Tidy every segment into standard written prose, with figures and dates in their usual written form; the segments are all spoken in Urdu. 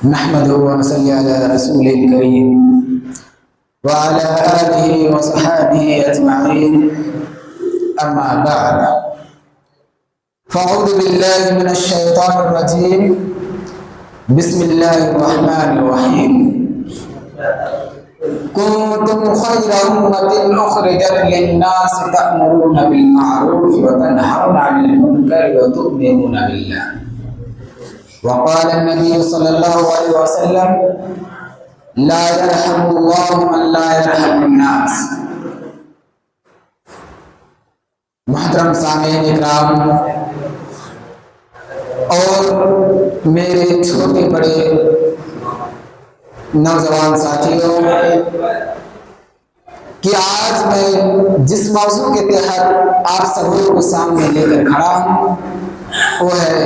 نحمده ونصلي على رسوله الكريم وعلى آله وصحبه أجمعين أما بعد فأعوذ بالله من الشيطان الرجيم بسم الله الرحمن الرحيم كنتم خير أمة أخرجت للناس تأمرون بالمعروف وتنهون عن المنكر وتؤمنون بالله وقال النبي صلى الله عليه وسلم لا يرحم الله من لا يرحم الناس. محترم سامعین اکرام اور میرے چھوٹے بڑے نوجوان ساتھیوں، کہ آج میں جس موضوع کے تحت آپ سبوں کو سامنے لے کر کھڑا ہوں وہ ہے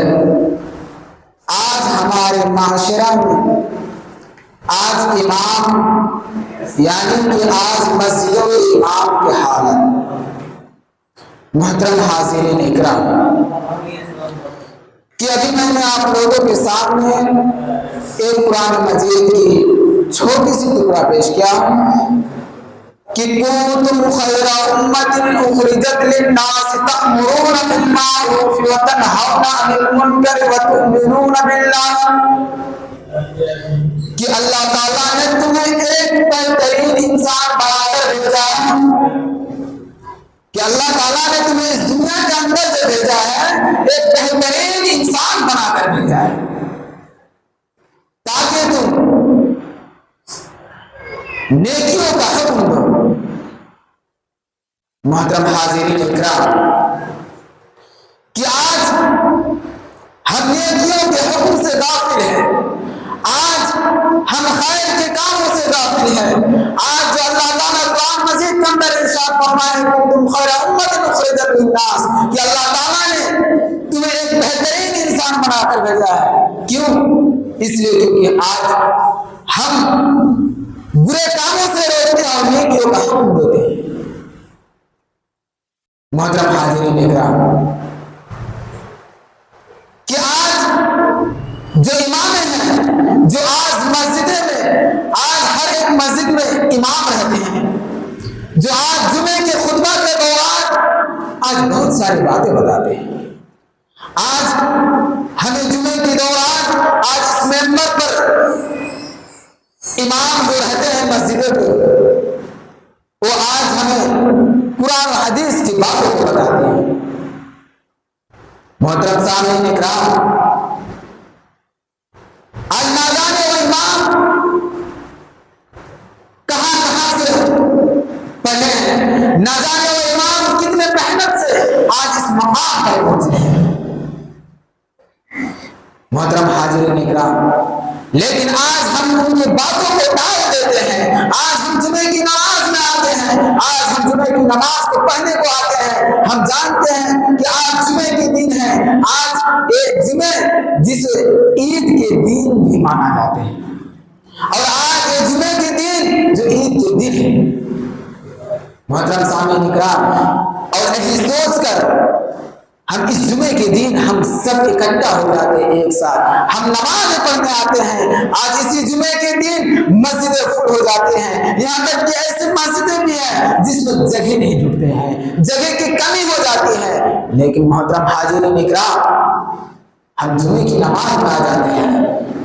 آج ہمارے معاشرہ میں آج امام یعنی کہ آج مسجدوں میں امام کی حالت. محترم حاضرین اکرام، کہ ابھی میں نے آپ لوگوں کے سامنے ایک قرآن مجید کی چھوٹی سی ٹکڑا پیش کیا کہ کنتم خیر امۃ اخرجت للناس تأمرون بالمعروف وتنہون عن المنکر وتؤمنون باللہ، کہ اللہ تعالیٰ نے تمہیں ایک بہترین انسان بنا کر بھیجا ہے، کہ اللہ تعالیٰ نے تمہیں اس دنیا کے اندر سے بھیجا ہے، ایک بہترین انسان بنا کر بھیجا ہے تاکہ تم نیکیوں کا حکم دو. محترم حاضرین اکرام، کہ آج ہم نیکیوں کے حکم سے غافل ہیں، آج ہم خیر کے کاموں سے غافل ہیں. آج جو اللہ تعالیٰ قرآن مجید کے اندر ارشاد فرمائے کنتم خیر امۃ اخرجت للناس، کہ اللہ تعالیٰ نے تمہیں ایک بہترین انسان بنا کر بھیجا ہے. کیوں؟ اس لیے کیونکہ آج ہم برے کاموں سے روکتے ہیں اور نیکیوں کا حکم دیتے ہیں. محترم حاضرین اکرام، کہ آج جو امام ہیں، جو آج مسجدیں میں آج ہر ایک مسجد میں امام رہتے ہیں، جو آج جمعے کے خطبہ کے دوران آج بہت ساری باتیں بتاتے ہیں. آج ہمیں جمعے کے دوران آج اس ممبر پر امام جو رہتے ہیں مسجدوں کے، وہ آج ہمیں قرآن و حدیث کی باتوں کو بتاتے ہیں. محترم سامعین اکرام، آج نہ جانے وہ امام کہاں کہاں سے پڑھے ہیں، نہ جانے وہ امام کتنے محنت سے آج اس مقام پر پہنچے ہیں. محترم حاضرین اکرام، لیکن آج ہم ان کی باتوں کو ٹال دیتے ہیں. آج ہم جمعے کی نماز میں آتے ہیں، آج ہم جمعے کی نماز کو پڑھنے کو آتے ہیں. ہم جانتے ہیں کہ آج جمعے کے دن ہے، آج ایک جمعے جسے عید کے دن بھی مانا جاتے ہیں، اور آج یہ جمعے کے دن جو عید کے دن ہے. محترم سامعین اکرام، اور یہی سوچ کر ہم اس جمعے کے دن ہم سب اکٹھا ہو جاتے ہیں ایک ساتھ، ہم نماز پڑھنے آتے ہیں. آج اسی جمعے کے دن مسجدیں فل ہو جاتے ہیں، یہاں تک کہ ایسی مسجدیں بھی ہیں جس میں جگہ نہیں جھکتے ہیں، جگہ کی کمی ہو جاتی ہے. لیکن محترم حاضرین اکرام، ہم جمعے کی نماز میں آ جاتے ہیں،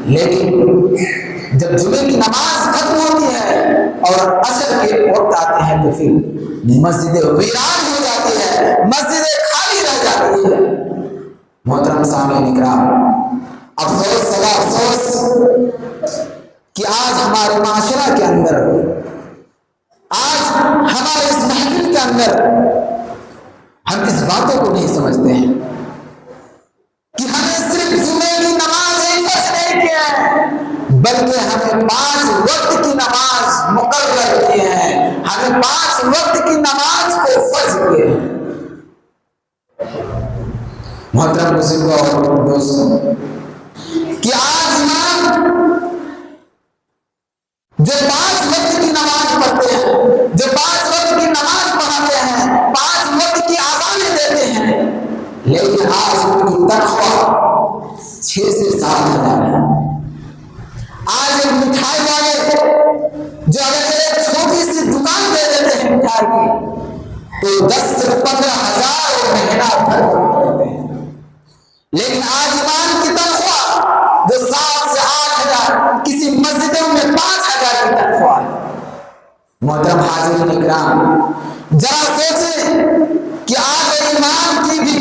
لیکن جب جمعے کی نماز ختم ہوتی ہے اور عصر کے وقت آتے ہیں تو پھر مسجدیں ویران ہو جاتی ہے، مسجدیں خالی رہ جاتی ہے. محترم سامعین اکرام، افسوس سوا افسوس کہ آج ہمارے معاشرہ کے اندر، آج ہمارے اس محفل کے اندر ہم اس باتوں کو نہیں سمجھتے ہیں کہ ہمیں صرف جمعے کی نماز ہی فرض نہیں کیا ہے، بلکہ ہمیں 5 وقت کی نماز مقرر کی ہے، ہمیں 5 وقت کی نماز کو فرض کیے ہیں. محترم بزرگوں اور دوستوں، کہ آج امام جو 5 وقت کی نماز پڑھتے ہیں، جو 5 وقت کی نماز پڑھاتے ہیں، 5 وقت کی آذانیں دیتے ہیں، لیکن آج ان کی تنخواہ 6 سے 7 ہزار ہے۔ آج ایک مٹھائی والے جو اگر ایک چھوٹی سی دکان دے دیتے ہیں مٹھائی کی تو 10 سے 15 ہزار مہینہ بھر دیتے ہیں، لیکن آج ایمان کی تنخواہ جو 7 سے 8 ہزار، کسی مسجدوں میں 5 ہزار کی تنخواہ ہے۔ محترم حاضرین اکرام، ذرا سوچیں کہ آج ایمان کی بھی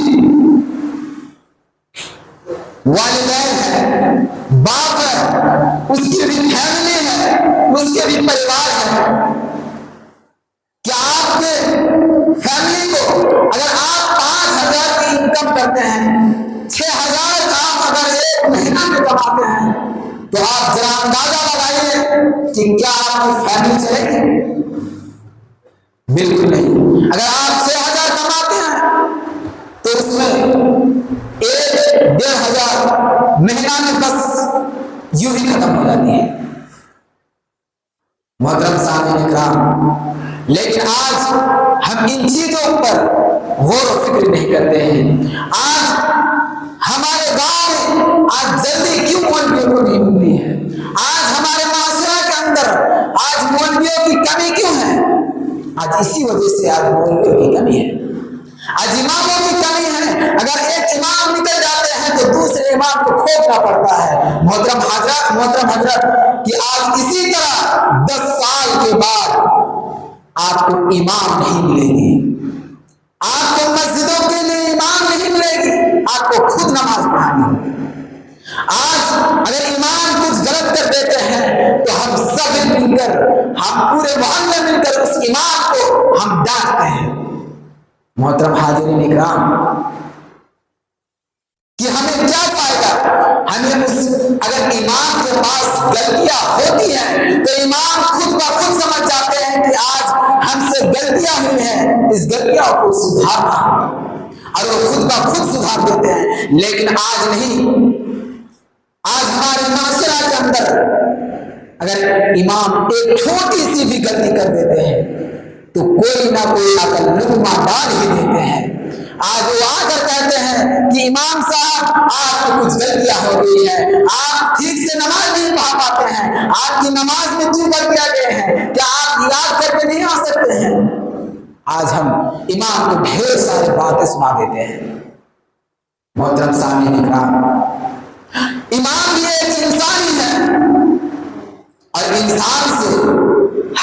والدین ہے، باپ ہے، اس کی بھی فیملی ہے، اس کے بھی پریوار ہے۔ کیا آپ کے فیملی کو اگر آپ 5 ہزار کی انکم کرتے ہیں، 6 ہزار کا آپ اگر ایک مہینہ میں کماتے ہیں، تو آپ ذرا اندازہ لگائیے کہ کیا آپ کی فیملی چلے گی؟ بالکل نہیں۔ اگر آپ 6 ہزار کماتے ہیں تو اس میں 1-1.5 ہزار مہینہ میں بس یوں ہی ختم ہو جاتی ہے۔ محترم سامعین اکرام، لیکن آج ہم ان چیزوں پر غور و فکر نہیں کرتے ہیں۔ آج ہمارے گاؤں میں آج جلدی کیوں مولویوں کو نہیں ملتی ہے؟ آج ہمارے معاشرہ کے اندر آج مولویوں کی کمی کیوں ہے؟ آج اسی وجہ سے آج مولویوں کی کمی ہے، آج اماموں کی کمی ہے۔ اگر ایک امام نکل جاتے ہیں تو دوسرے امام کو کھوجنا پڑتا ہے۔ محترم حضرت کہ آج اسی طرح 10 سال کے بعد آپ کو امام نہیں ملے گی، آپ کو مسجدوں کے لیے امام نہیں ملے گی، آپ کو خود نماز پڑھانی ہوگی۔ آج اگر امام کچھ غلط کر دیتے ہیں تو ہم سب مل کر، ہم پورے محلے مل کر اس امام کو ہم ڈانٹتے ہیں۔ محترم حاضرین اکرام، کہ ہمیں کیا فائدہ؟ ہمیں اگر امام کے پاس غلطیاں ہوتی ہیں تو امام خود بخود سمجھ جاتے ہیں کہ آج ہم سے غلطیاں ہوئی ہیں، اس غلطیوں کو سدھارنا اور وہ خود بخود سدھار دیتے ہیں۔ لیکن آج نہیں، آج ہمارے معاشرہ کے اندر اگر امام ایک چھوٹی سی بھی غلطی کر دیتے ہیں تو کوئی نہ کوئی آ کر لقمہ ڈال ہی دیتے ہیں۔ آج وہ آ کر کہتے ہیں کہ امام صاحب آپ کو کچھ غلطیاں ہو گئی ہیں، آپ ٹھیک سے نماز نہیں پڑھ پاتے ہیں، آپ کی نماز میں کیوں غلطیاں گئے ہیں، کیا آپ یاد کر کے نہیں آ سکتے ہیں؟ آج ہم امام کو ڈھیر سارے باتیں سنا دیتے ہیں۔ محترم سامعین اکرام، امام بھی ایک انسان ہی ہے، اور انسان سے،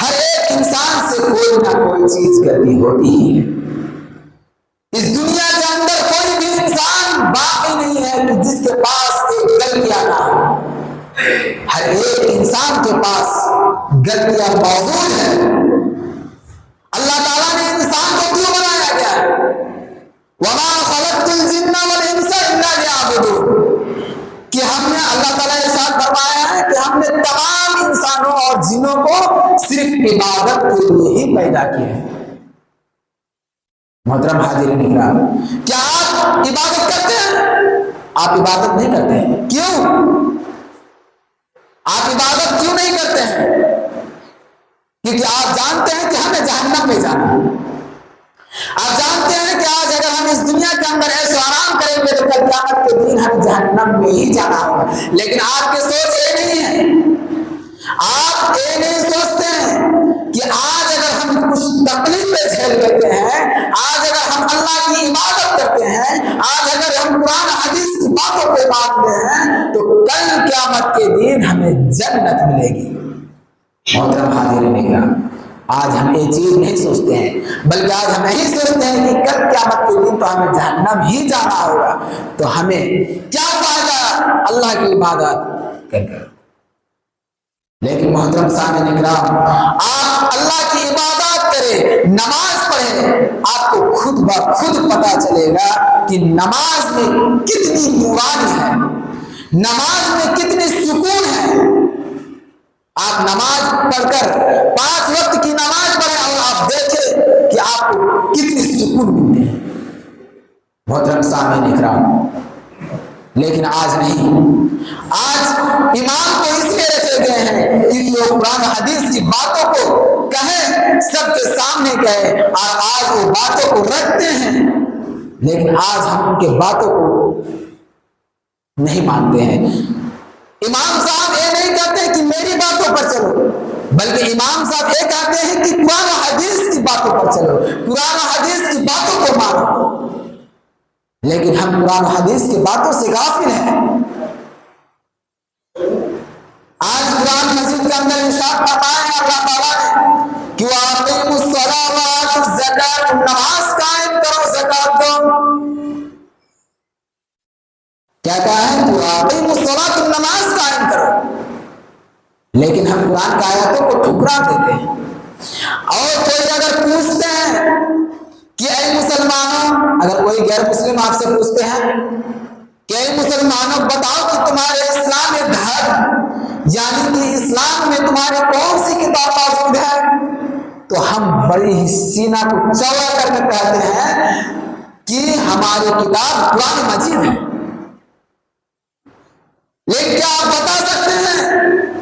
ہر ایک انسان سے کوئی نہ کوئی چیز غلطی ہوتی ہے۔ اس دنیا کے اندر کوئی بھی انسان باقی نہیں ہے کہ جس کے پاس ایک غلطیاں نہ ہو۔ ہر ایک انسان کے پاس غلطیاں موجود ہیں۔ اللہ تعالیٰ نے انسان کو کیوں بنایا گیا ہے؟ وَمَا خَلَقْتُ الْجِنَّ وَالْإِنسَ إِلَّا لِيَعْبُدُونِ، کہ ہم نے، اللہ تعالیٰ نے ارشاد فرمایا ہے کہ ہم نے تمام انسانوں اور جنوں کو صرف عبادت کے لیے ہی پیدا کیا ہے۔ محترم حاضرین اکرام، کیا آپ عبادت کرتے ہیں؟ آپ عبادت نہیں کرتے ہیں، کیوں؟ آپ عبادت کیوں نہیں کرتے ہیں؟ کیونکہ آپ جانتے ہیں کہ ہمیں جہنم میں جانا ہے۔ آپ جانتے ہیں کہ آج اگر ہم اس دنیا کے اندر ایسے آرام کریں گے تو کل قیامت کے دن ہمیں جہنم میں ہی جانا ہوگا۔ لیکن آپ کی سوچ یہ نہیں ہے، آپ یہ نہیں سوچتے ہیں کہ آج اگر ہم کچھ تکلیفیں جھیل لیتے ہیں، آج اگر ہم اللہ کی عبادت کرتے ہیں، آج اگر ہم قرآن حدیث کی باتوں کو مانتے ہیں تو کل قیامت کے دن ہمیں جنت ملے گی۔ محترم حاضرین اکرام، آج ہم یہ چیز نہیں سوچتے ہیں، بلکہ آج ہم یہی سوچتے ہیں کہ کل قیامت کے دن تو ہمیں جہنم ہی جانا ہوگا، تو ہمیں کیا فائدہ اللہ کی عبادت کر کر۔ لیکن محترم سامعین اکرام، آپ اللہ کی عبادت کریں، نماز پڑھیں، آپ کو خود بخود پتا چلے گا کہ نماز میں کتنی نورانی ہے، نماز میں کتنی سکون ہے۔ آپ نماز پڑھ کر 5 وقت کی نماز پڑھیں اور آپ دیکھیں کہ آپ کو کتنی سکون ملتے ہیں۔ محترم سامعین اکرام، لیکن آج نہیں، آج امام کو اس لیے رکھے گئے ہیں کہ وہ قرآن حدیث کی باتوں کو کہیں، سب کے سامنے کہیں، اور آج وہ باتوں کو رکھتے ہیں، لیکن آج ہم ان کے باتوں کو نہیں مانتے ہیں۔ امام صاحب یہ نہیں کہتے کہ میری باتوں پر چلو، بلکہ امام صاحب یہ کہتے ہیں کہ قرآن و حدیث کی باتوں پر چلو، قرآن و حدیث کی باتوں کو مانو۔ لیکن ہم قرآن و حدیث کی باتوں سے غافل ہیں۔ آج قرآن مجید کے اندر ارشاد فرمایا ہے اللہ تعالیٰ نے کہ وَأَقِیمُوا الصَّلَاةَ وَآتُوا الزَّکَاةَ، تم نماز قائم کرو، زکات دو۔ کیا کہا ہے؟ وَأَقِیمُوا الصَّلَاةَ، تم نماز قائم کرو۔ لیکن ہم قرآن کی آیاتوں کو ٹھکرا دیتے ہیں۔ اور کوئی اگر پوچھتے ہیں کہ اے مسلمانوں، اگر کوئی غیر مسلم آپ سے پوچھتے ہیں کہ اے مسلمانوں بتاؤ کہ تمہارے اسلام دھرم یعنی کہ اسلام میں تمہاری کون سی کتاب موجود ہے، تو ہم بڑی ہی سینہ کو چوڑا کر کے کہتے ہیں کہ ہماری کتاب قرآن مجید ہے۔ لیکن کیا آپ بتا سکتے ہیں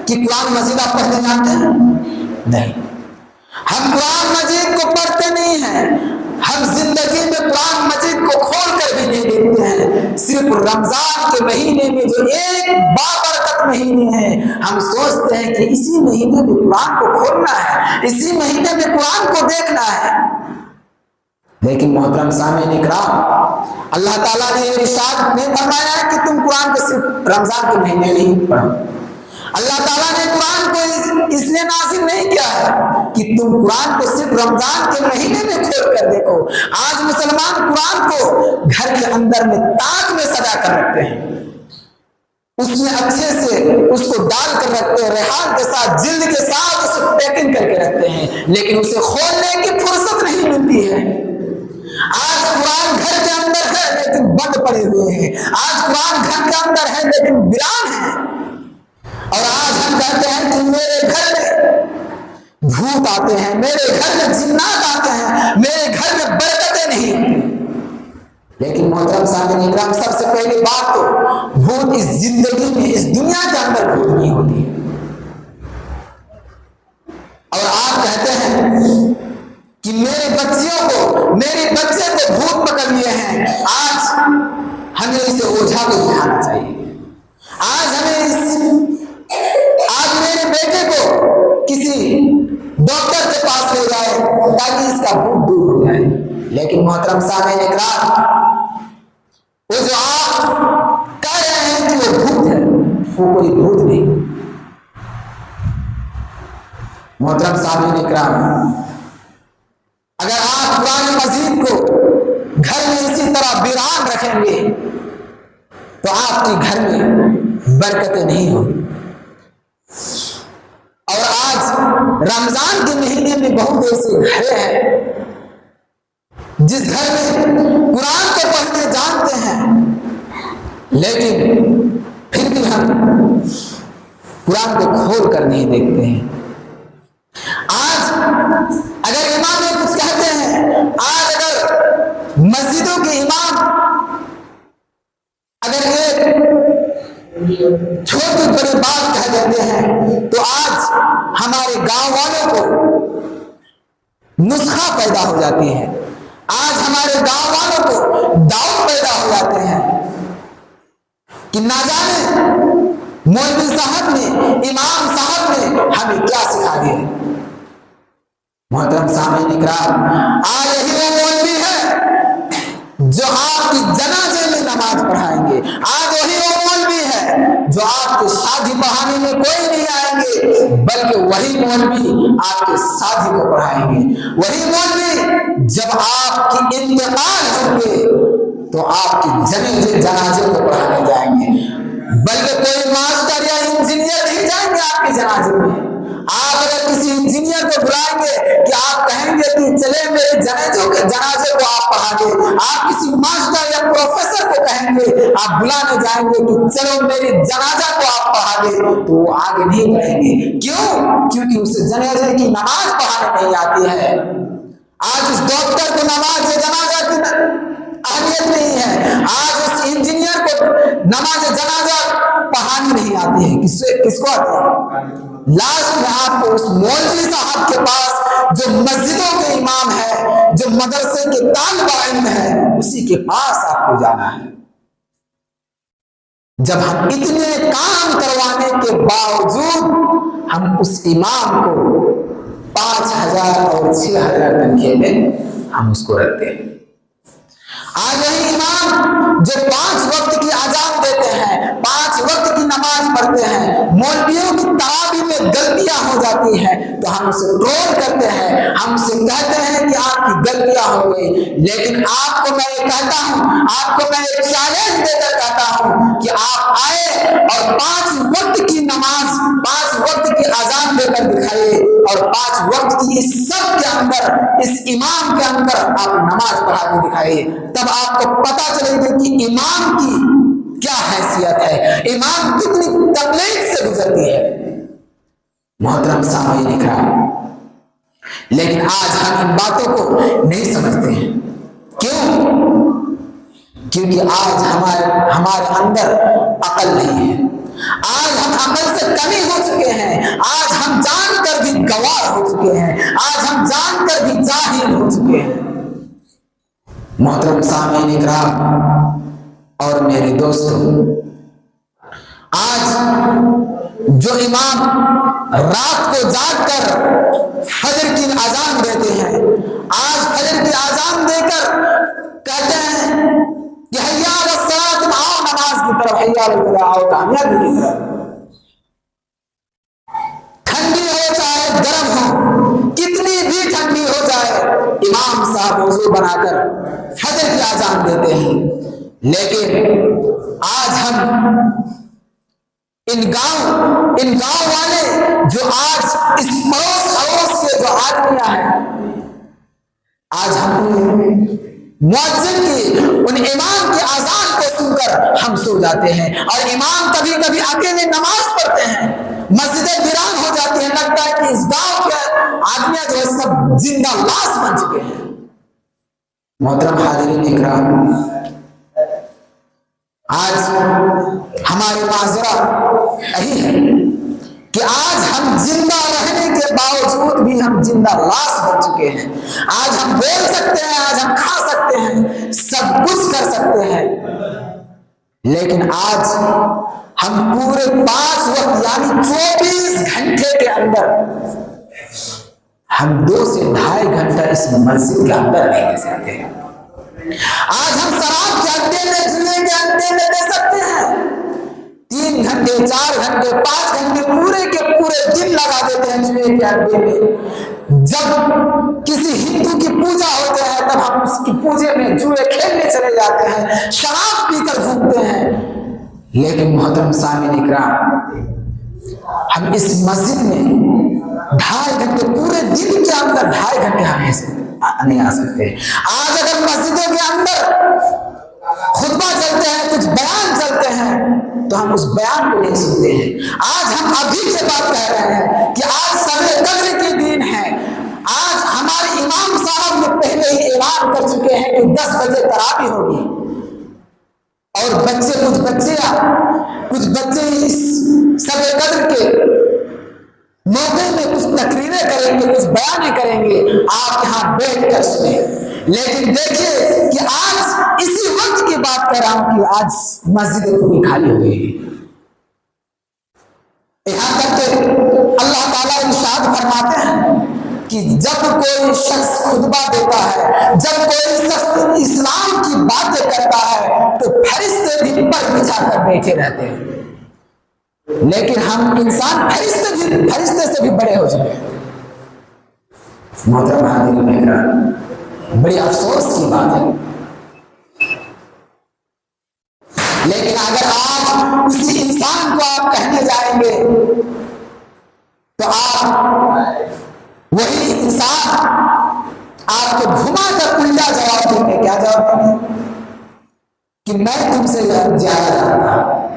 کہ قرآن مجید آپ پڑھنے جانتے ہیں؟ نہیں، ہم قرآن مجید کو پڑھتے نہیں ہیں، ہم زندگی میں قرآن مجید کو کھول کر بھی نہیں دیکھتے ہیں۔ صرف رمضان کے مہینے میں جو ایک بابرکت مہینے ہیں، ہم سوچتے ہیں کہ اسی مہینے میں قرآن کو کھولنا ہے، اسی مہینے میں قرآن کو دیکھنا ہے۔ لیکن محترم سامعین اکرام، اللہ تعالیٰ نے ارشاد میں فرمایا ہے کہ تم قرآن کو صرف رمضان کے مہینے نہیں پڑھو۔ اللہ تعالیٰ نے قرآن کو اس لیے نازل نہیں کیا ہے کہ تم قرآن کو صرف رمضان کے مہینے میں کھول کر دیکھو۔ آج مسلمان قرآن کو گھر کے اندر میں تاک میں سجا کر رکھتے ہیں، اس میں اچھے سے اس کو ڈال کر رکھتے ہیں، ریحان کے ساتھ جلد کے ساتھ اسے پیکنگ کر کے رکھتے ہیں، لیکن اسے کھولنے کی فرصت نہیں ملتی ہے۔ آج قرآن گھر کے اندر ہے لیکن بند پڑے ہوئے ہیں، آج قرآن گھر کے اندر ہے لیکن ویران ہے۔ اور آج ہم کہتے ہیں کہ میرے گھر میں بھوت آتے ہیں، میرے گھر میں جنات آتے ہیں، میرے گھر میں برکتیں نہیں۔ لیکن محترم سامعین اکرام، سب سے پہلی بات تو بھوت اس زندگی میں، اس دنیا کے اندر بھوت نہیں ہوتی ہے۔ اور آپ کہتے ہیں کہ میرے بچیوں کو، میرے بچے کو بھوت پکڑ لیے ہیں، آج ہمیں اسے اوجھا کو دکھانا چاہیے، آج میرے بیٹے کو کسی ڈاکٹر کے پاس لے جائے تاکہ اس کا بھوت دور ہو جائے۔ لیکن محترم سامعین اکرام، وہ جو آپ کہہ رہے ہیں کہ وہ بھوت ہے، وہ کوئی بھوت نہیں۔ محترم سامعین اکرام، اگر آپ قرآن مجید کو گھر میں اسی طرح ویران رکھیں گے تو آپ کے گھر میں برکتیں نہیں ہوگی۔ اور آج رمضان کے مہینے میں بہت ایسے گھر ہیں جس گھر میں قرآن کو پڑھنے جانتے ہیں، لیکن پھر بھی ہم قرآن کو کھول کر نہیں دیکھتے ہیں۔ آج اگر امام کچھ کہتے ہیں، آج اگر مسجدوں کے امام اگر ایک چھوٹی بڑی بات کہہ دیتے ہیں تو آج ہمارے گاؤں والوں کو نسخہ پیدا ہو جاتی ہے، آج ہمارے گاؤں والوں کو ڈاؤٹ پیدا ہو جاتے ہیں کہ نہ جانے مولوی صاحب نے، امام صاحب نے ہمیں کیا سکھا دیا۔ محترم سامعین اکرام، آج یہی وہ مولوی ہے جو آپ کی جنازے میں نماز پڑھائیں گے، آج وہی وہ مولوی ہے جو آپ کی شادی پڑھانے میں کوئی نہیں آئیں گے، بلکہ وہی مولوی آپ کے شادی کو پڑھائیں گے، وہی مولوی جب آپ کی انتقال ہوں گے تو آپ کی جنازے کو پڑھانے جائیں گے، بلکہ کوئی ماسٹر یا انجینئر نہیں جائیں گے آپ کے جنازے میں۔ آپ اگر کسی انجینئر کو بلائیں گے کہ آپ کہیں گے کہ چلے میرے جنازے کو آپ پڑھا دیں، آپ کسی ماسٹر یا پروفیسر کو کہیں گے، آپ بلانے جائیں گے کہ چلو میرے جنازہ کو آپ پڑھا دیں، تو وہ آگے نہیں بڑھیں گے۔ کیوں؟ کیونکہ اسے جنازے کی نماز پڑھانے نہیں آتی ہے۔ آج اس ڈاکٹر کو نماز جنازہ کی اہمیت نہیں ہے، آج اس انجینئر کو نماز جنازہ پڑھانی نہیں آتی ہے، کس کو آتی ہے؟ لاسٹ میں آپ کو اس مولوی صاحب کے پاس جو مسجدوں کے امام ہے، جو مدرسے کے طالب علم ہے، اسی کے پاس آپ کو جانا ہے۔ جب ہم اتنے کام کروانے کے باوجود ہم اس امام کو 5,000 اور 6,000 تنخواہ میں ہم اس کو رکھتے ہیں۔ آج وہی امام جو 5 وقت کی اذان دیتے ہیں، 5 وقت کی نماز پڑھتے ہیں، مولویوں کی تراویح میں غلطیاں ہو جاتی ہیں تو ہم اسے ٹرول کرتے ہیں، ہم اسے کہتے ہیں کہ آپ کی غلطیاں ہو گئی۔ لیکن آپ کو میں یہ کہتا ہوں، آپ کو میں ایک چیلنج دے کر کہتا ہوں کہ آپ آئے اور 5 وقت کی نماز، 5 وقت کی اذان دے کر دکھائیے، اور 5 وقت کی اس سب کے اندر، اس امام کے اندر آپ نماز پڑھا کے دکھائیے، تب آپ کو پتا چلے گا کہ امام کی کیا حیثیت ہے، امام کتنی تکلیف سے گزرتی ہے۔ محترم سامعین اکرام، لیکن آج ہم ان باتوں کو نہیں سمجھتے ہیں۔ کیوں؟ کیونکہ آج ہمارے اندر عقل نہیں ہے، آج ہم عقل سے کمی ہو چکے ہیں، آج ہم جان کر بھی گوار ہو چکے ہیں، آج ہم جان کر بھی جاہل ہو چکے ہیں۔ محترم سامعین اکرام اور میرے دوستوں، آج جو امام رات کو جاگ کر فجر کی اذان دیتے ہیں، آج فجر کی اذان دے کر کہتے ہیں کہ حیا علی الصلاۃ، تم آؤ نماز کی طرف، حیا علی الفلاح، آؤ کامیابی کی طرف۔ ٹھنڈی ہو چاہے گرم ہو، کتنی بھی ٹھنڈی ہو جائے، امام صاحب وضو بنا کر فجر کی اذان دیتے ہیں۔ لیکن آج ہم ان گاؤں والے جو آج اس پڑوس کے جو آدمیاں ہیں، آج ہم مؤذن کی، ان امام کی اذان کو سن کر ہم سو جاتے ہیں، اور امام کبھی کبھی اکیلے نماز پڑھتے ہیں، مسجدیں ویران ہو جاتی ہیں، لگتا ہے کہ اس گاؤں کے آدمیاں جو ہے سب زندہ لاش بن چکے ہیں۔ محترم حاضرین اکرام، آج ہماری معذرہ یہی ہے کہ آج ہم زندہ رہنے کے باوجود بھی ہم زندہ لاش بن چکے ہیں۔ آج ہم بول سکتے ہیں، آج ہم کھا سکتے ہیں، سب کچھ کر سکتے ہیں، لیکن آج ہم پورے 5 وقت یعنی 24 گھنٹے کے اندر ہم 2 سے 2.5 گھنٹہ اس مسجد کے اندر نہیں دے سکتے۔ آج ہم شراب کے اڈے میں، جوئے کے اڈے میں دے سکتے ہیں 3 گھنٹے، 4 گھنٹے، 5 گھنٹے، پورے کے پورے دن لگا دیتے ہیں جوئے کے اڈے میں۔ جب کسی ہندو کی پوجا ہوتے ہیں تب ہم اس کی پوجے میں جوئے کھیلنے چلے جاتے ہیں، شراب پی کر گھومتے ہیں۔ لیکن محترم سامعین اکرام، ہم اس مسجد میں 2.5 گھنٹے، پورے دن کے اندر 2.5 گھنٹے ہم نہیں آ سکتے۔ آج اگر مسجدوں کے اندر خطبہ چلتے ہیں، کچھ بیان چلتے ہیں تو ہم اس بیان کو نہیں سنتے ہیں۔ آج ہم ابھی سے بات کہہ رہے ہیں کہ آج شب قدر کے دن ہے، آج ہمارے امام صاحب نے پہلے ہی اعلان کر چکے ہیں کہ 10 بجے تراویح ہوگی، اور کچھ بچے اس شب قدر کے موقع میں کچھ تقریریں کریں گے، کچھ بیانیں کریں گے، آپ یہاں بیٹھ کر سنیں۔ لیکن دیکھیے کہ آج اسی وقت کی بات کر رہا ہوں کہ آج مسجدیں پوری خالی ہو گئی ہیں۔ یہاں تک کہ اللہ تعالیٰ ارشاد فرماتے ہیں کہ جب کوئی شخص خطبہ دیتا ہے، جب کوئی شخص اسلام کی باتیں کرتا ہے تو فرشتے بھی پر بچھا کر بیٹھے رہتے ہیں۔ لیکن ہم انسان فرشتے سے بھی بڑے ہو چکے ہیں۔ محترم حاضرین اکرام، بڑی افسوس کی بات ہے، لیکن اگر آج اسی انسان کو آپ کہنے جائیں گے تو آپ وہی انسان آپ کو گھما کر الٹا جواب دیں گے۔ کیا جواب دیں گے؟ کہ میں تم سے زیادہ جانتا ہوں،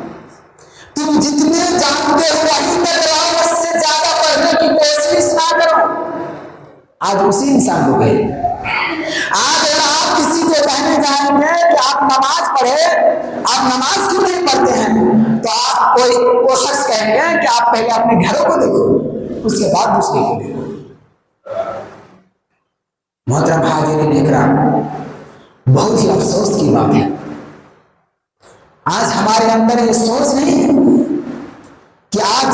تم جتنے جانتے ہو وہی تک رہو، اس سے زیادہ پڑھنے کی کوشش نہ کرو۔ آج اسی انسان کو کہیں، آج اگر آپ کسی کو کہنے جائیں گے کہ آپ نماز پڑھے، آپ نماز کیوں نہیں پڑھتے ہیں، تو آپ وہ شخص کہیں گے کہ آپ پہلے اپنے گھروں کو دیکھو، اس کے بعد دوسرے کو دیکھو۔ محترم حاضرین اکرام، بہت ہی افسوس کی بات ہے، آج ہمارے اندر یہ سوچ نہیں ہے کہ آج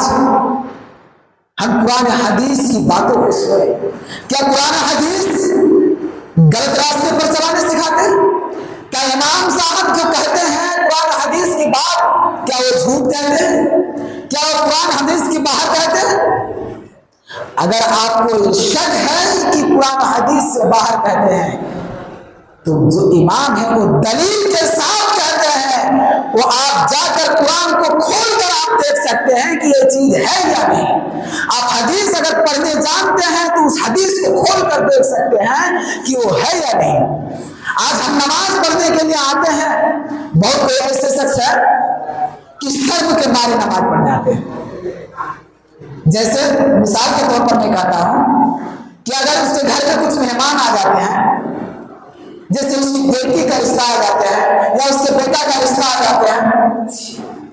ہم قرآن حدیث کی باتوں کو سنیں. کیا قرآن حدیث غلط راستے پر چلانے سکھاتے ہیں؟ کیا امام صاحب جو کہتے ہیں قرآن حدیث کی بات کیا وہ جھوٹ کہتے ہیں؟ کیا وہ قرآن حدیث کی باہر کہتے ہیں؟ اگر آپ کو شک ہے کہ قرآن حدیث سے باہر کہتے ہیں تو جو امام ہے وہ دلیل کے ساتھ کہتے ہیں. وہ آپ جا کر قرآن کو کھول کر آپ دیکھ سکتے ہیں کہ یہ چیز ہے یا نہیں. آپ حدیث اگر پڑھنے جانتے ہیں تو اس حدیث کو کھول کر دیکھ سکتے ہیں کہ وہ ہے یا نہیں. آج ہم نماز پڑھنے کے لیے آتے ہیں, بہت کوئی ایسے شخص ہے کہ شرم کے مارے نماز پڑھنے آتے ہیں. جیسے مثال کے طور پر میں کہتا ہوں کہ اگر اس کے گھر میں کچھ مہمان آ جاتے ہیں, جیسے اس کی بیٹی کا رشتہ آ جاتے ہیں یا اس کے بیٹا کا رشتہ آ جاتے ہیں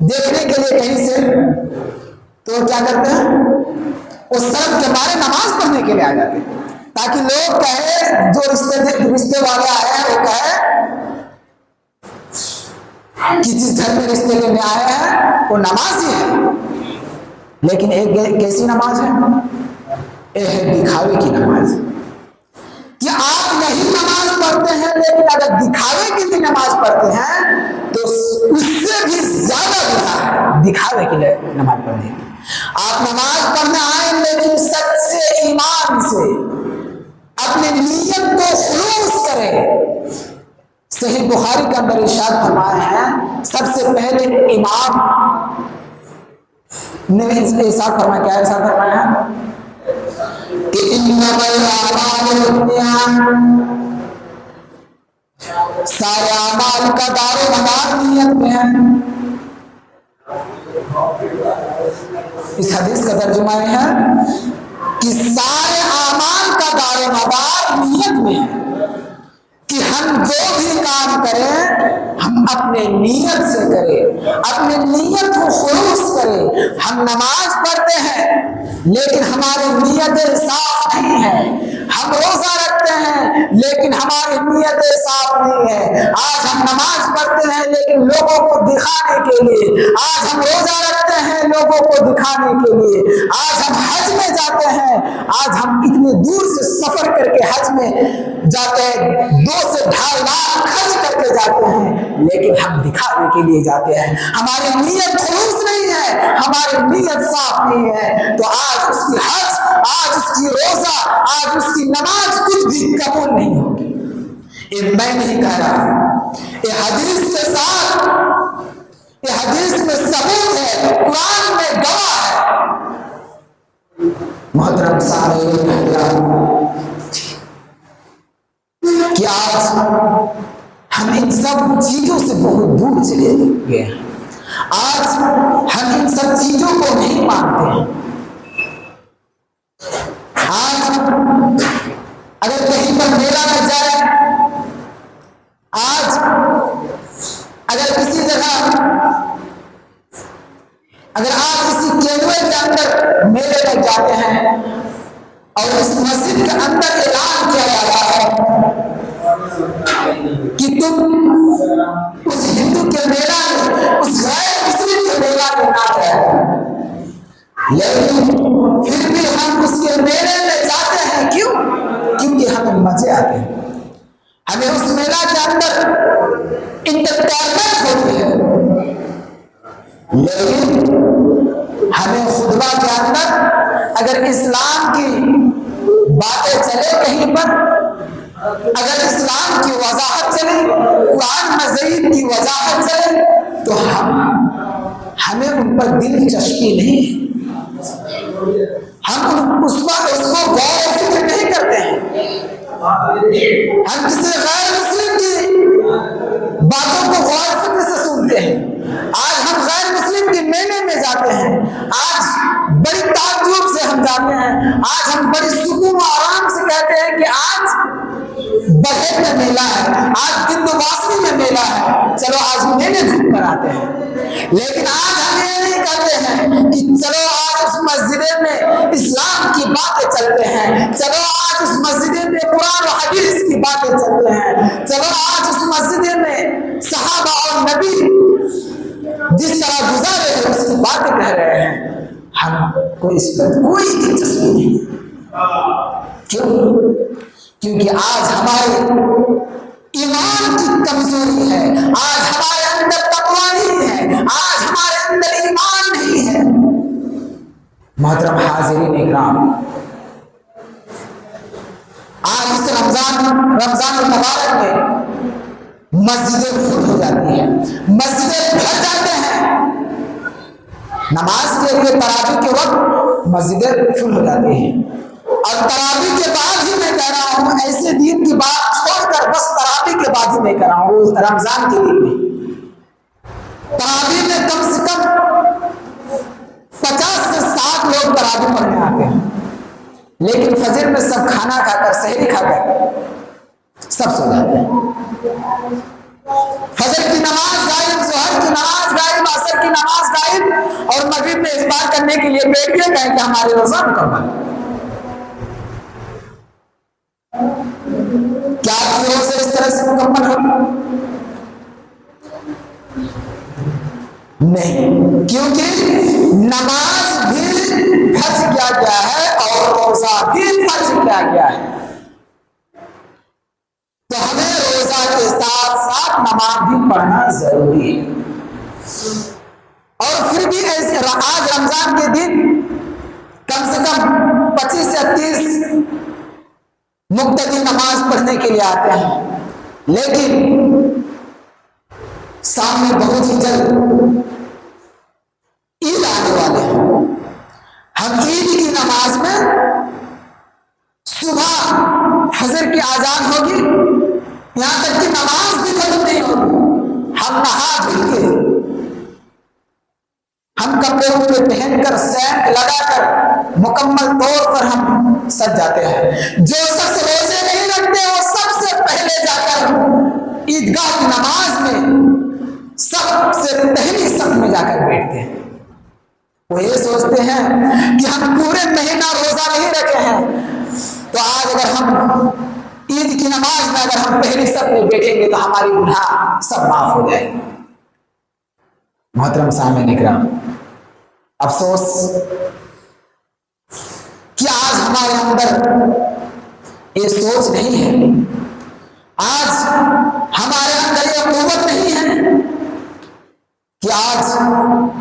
دیکھنے کے لیے کہیں سے, تو وہ کیا کرتے ہیں, وہ شرم کے مارے نماز پڑھنے کے لیے آ جاتے ہیں تاکہ لوگ کہے, جو رشتے والے آئے ہیں وہ کہے کہ جس گھر میں رشتے لینے آئے ہیں وہ نمازی ہے. لیکن ایک کیسی نماز ہے؟ یہ ہے دکھاوے کی نماز. کہ آپ نہیں نماز پڑھتے ہیں لیکن اگر دکھاوے کے لیے نماز پڑھتے ہیں تو اس سے بھی زیادہ دکھاوے کے لیے نماز پڑھنے کی. آپ نماز پڑھنے آئیں لیکن سچے ایمان سے اپنی نیت کو خلوص کریں. صحیح بخاری کے اندر ارشاد فرمایا ہے, سب سے پہلے امام نے ارشاد فرمایا, کیا ارشاد فرمایا کہ سارے اعمال کا دار و مدار نیت میں ہے. اس حدیث کا ترجمہ یہ ہے کہ سارے اعمال کا دار و مدار نیت میں ہے کہ ہم جو بھی کام کریں ہم اپنے نیت سے کریں, اپنے نیت کو خلوص کریں. ہم نماز پڑھتے ہیں لیکن ہماری نیتیں صاف نہیں ہے. ہم روزہ رکھتے ہیں لیکن ہماری نیتیں صاف نہیں ہے. آج ہم نماز پڑھتے ہیں لیکن لوگوں کو دکھانے کے لیے, آج ہم روزہ رکھتے ہیں لوگوں کو دکھانے کے لیے, آج ہم حج میں جاتے ہیں, آج ہم اتنے دور سے سفر کر کے حج میں جاتے ہیں, 2 سے 2.5 لاکھ خرچ کر کے جاتے ہیں, لیکن ہم دکھانے کے لیے جاتے ہیں. ہماری نیت خلوص نہیں ہے, ہماری نیت صاف نہیں ہے, تو آج اس کی حج, آج اس کی روزہ, آج اس کی نماز کچھ بھی قبول نہیں ہوگی. یہ میں نہیں کہہ رہا, یہ حدیث کے ساتھ, یہ حدیث میں ثبوت ہے, قرآن میں گواہ ہے. محترم سامعین کہ آج ہم ان سب چیزوں سے بہت دور چلے گئے ہیں. آج ہم ان سب چیزوں کو نہیں مانتے ہیں. آج اگر کہیں پر میلہ لگ جائے, آج اگر کسی جگہ, اگر آپ کسی کینوے کے اندر میلے میں جاتے ہیں اور اس مسجد کے اندر اعلان کیا جاتا ہے کہ تم اس ہندو کے میلہ میں, اس غیر مسلم کے میلہ میں نہ جائے, لیکن پھر بھی ہم اس کے میلے میں جاتے ہیں. کیوں؟ کیونکہ ہمیں مزے آتے ہیں, ہمیں اس میلہ کے اندر انٹرٹینمنٹ ہوتی ہے. لیکن ہمیں خطبہ کے اندر اگر اسلام کی باتیں چلے کہیں پر, اگر اسلام کی وضاحت چلے, قرآن مزید کی وضاحت چلے, تو ہمیں ان پر دلچسپی نہیں ہے. ہم اس کو غور و فکر نہیں کرتے ہیں. ہم کسی غیر مسلم کی باتوں کو غور و فکر سے سنتے ہیں. آج ہم غیر مسلم کے میلے میں جاتے ہیں, آج بڑی تعجب سے ہم جاتے ہیں, آج ہم بڑی سکون و آرام سے کہتے ہیں کہ آج بڑھے میں میلہ ہے, آج بندوباستی میں میلہ ہے, چلو آج میلے گھوم کر آتے ہیں. لیکن آج ہم یہ نہیں کہتے ہیں کہ چلو آج اس مسجد میں اسلام کی باتیں چلتے ہیں, چلو آج اس مسجد میں قرآن و حدیث کی باتیں چلتے ہیں, چلو آج اس مسجد میں صحابہ اور نبی جس طرح گزار رہے ہیں اس کی باتیں کہہ رہے ہیں، ہم کو اس پر کوئی دلچسپی نہیں۔ کیوں؟ کیونکہ آج ہمارے ایمان کی کمزوری ہے، آج ہمارے اندر تقویٰ نہیں ہے، آج ہمارے اندر ایمان نہیں ہے۔ محترم حاضرین اکرام، آج اس رمضان المبارک میں مسجدیں فل ہو جاتی ہیں، مسجدیں بھر جاتے ہیں، نماز کے لیے تراویح کے وقت مسجدیں فل ہو جاتی ہیں، اور تراویح کے بعد ہی میں کہہ رہا ہوں، ایسے دن کی بات چھوڑ کر بس تراویح کے بعد ہی میں کہہ رہا ہوں، رمضان کے دن میں تراویح میں کم سے کم 50 سے 60 لوگ تراویح پڑھنے آتے ہیں، لیکن فجر میں سب کھانا کھا کر، سحری کھا کر سب سو جاتے ہیں۔ فجر کی نماز غائب، ظہر کی نماز غائب، عصر کی نماز غائب، اور مغرب میں افطار کرنے کے لیے بیٹھ گئے، کہیں کہ ہمارے روزہ مکمل۔ کیا آپ کے روزے اس طرح سے مکمل ہو؟ نہیں، کیونکہ نماز بھی فرض کیا گیا ہے اور روزہ بھی فرض کیا گیا ہے، تو ہمیں روزہ کے ساتھ ساتھ نماز بھی پڑھنا ضروری ہے۔ اور پھر بھی ایسے آج رمضان کے دن کم سے کم 25 سے 30 مقتدی نماز پڑھنے کے لیے آتے ہیں، لیکن سامنے بہت ہی جلد عید آنے والے ہیں۔ ہم عید کی نماز میں صبح فجر کی اذان ہوگی، یہاں تک کہ نماز بھی ختم نہیں ہوگی، ہم نہا دھل کے، ہم کپڑے وپڑے پہن کر، سینٹ لگا کر مکمل طور پر ہم سج جاتے ہیں۔ جو شخص روزے نہیں رکھتے وہ سب سے پہلے جا کر عیدگاہ کی نماز میں سب سے پہلی صف میں جا کر بیٹھتے ہیں۔ وہ یہ سوچتے ہیں کہ ہم پورے مہینہ روزہ نہیں رکھے ہیں، تو آج اگر ہم عید کی نماز میں اگر ہم پہلی صف میں بیٹھیں گے تو ہماری گناہ سب معاف ہو جائے گی۔ محترم سامعین اکرام، افسوس کہ آج ہمارے اندر یہ سوچ نہیں ہے، آج ہمارے اندر یہ قوت نہیں ہے کہ آج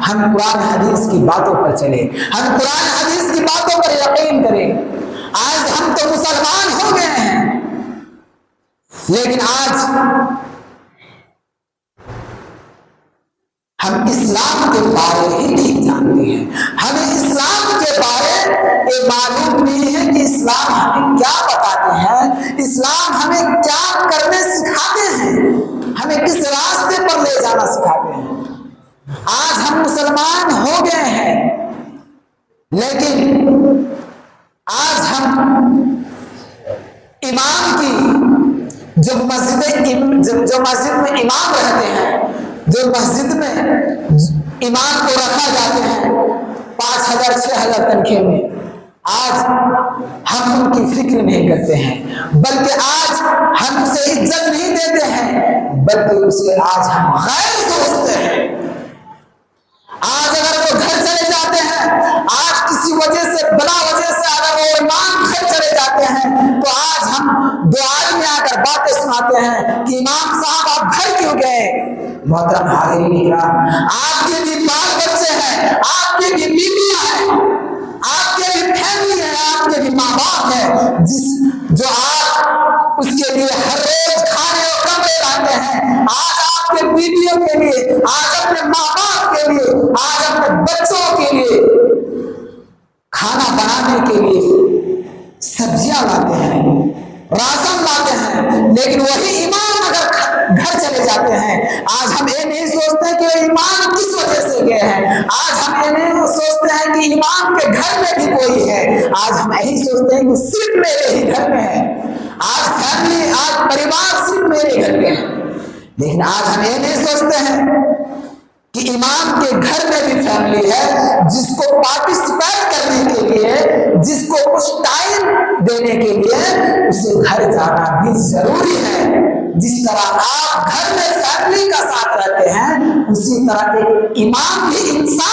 ہم قرآن حدیث کی باتوں پر چلیں، ہم قرآن حدیث کی باتوں پر یقین کریں۔ آج ہم تو مسلمان ہو گئے ہیں، لیکن آج ہم اسلام کے بارے ہی نہیں جانتے ہیں، ہمیں اسلام کے بارے یہ معلوم نہیں ہے کہ اسلام ہمیں کیا بتاتے ہیں، اسلام ہمیں کیا کرنے سکھاتے ہیں، ہمیں کس راستے پر لے جانا سکھاتے ہیں۔ آج ہم مسلمان ہو گئے ہیں، لیکن آج ہم امام کی جو مسجد میں امام رہتے ہیں، جو مسجد میں امام کو رکھا جاتے ہیں 5,000 6,000 تنخواہ میں، آج ہم ان کی فکر نہیں کرتے ہیں، بلکہ آج ہم اسے عزت نہیں دیتے ہیں، بلکہ اسے آج ہم غیر سمجھتے ہیں۔ آج اگر وہ گھر چلے جاتے ہیں، آج کسی وجہ سے بلا وجہ سے اگر وہ امام گھر چلے جاتے ہیں، تو آج ہم دعائی میں آ کر باتیں سناتے ہیں کہ امام صاحب آپ گھر کیوں گئے؟ محترم حاضرین اکرام، آپ کے بھی بال بچے ہیں، آپ کے بھی بیویاں ہیں، آپ کے بھی فیملی ہے، آپ کے بھی ماں باپ ہے، جو آپ اس کے لیے ہر روز کھانے اور کپڑے لاتے ہیں۔ آج آپ کے بیویوں کے لیے، آج اپنے ماں باپ کے لیے، آج اپنے بچوں کے لیے کھانا بنانے کے لیے سبزیاں لاتے ہیں، راشن لاتے ہیں، لیکن وہی امام اگر گھر چلے جاتے ہیں، آج ہم یہ نہیں سوچتے کہ وہ امام کس وجہ سے گئے ہیں، آج ہم یہ نہیں سوچتے ہیں کہ امام کے گھر میں بھی کوئی ہے، آج ہم یہی سوچتے ہیں کہ صرف میرے ہی گھر میں ہے، آج فیملی، آج پریوار صرف میرے گھر میں ہے، لیکن آج ہم یہ نہیں سوچتے ہیں کہ امام کے گھر میں بھی فیملی ہے، جس کو پارٹیسپیٹ کرنے کے لیے، جس کو کچھ ٹائم دینے کے لیے اسے گھر جانا بھی ضروری ہے۔ جس طرح آپ گھر میں فیملی کا ساتھ رہتے ہیں اسی طرح ایک امام بھی انسان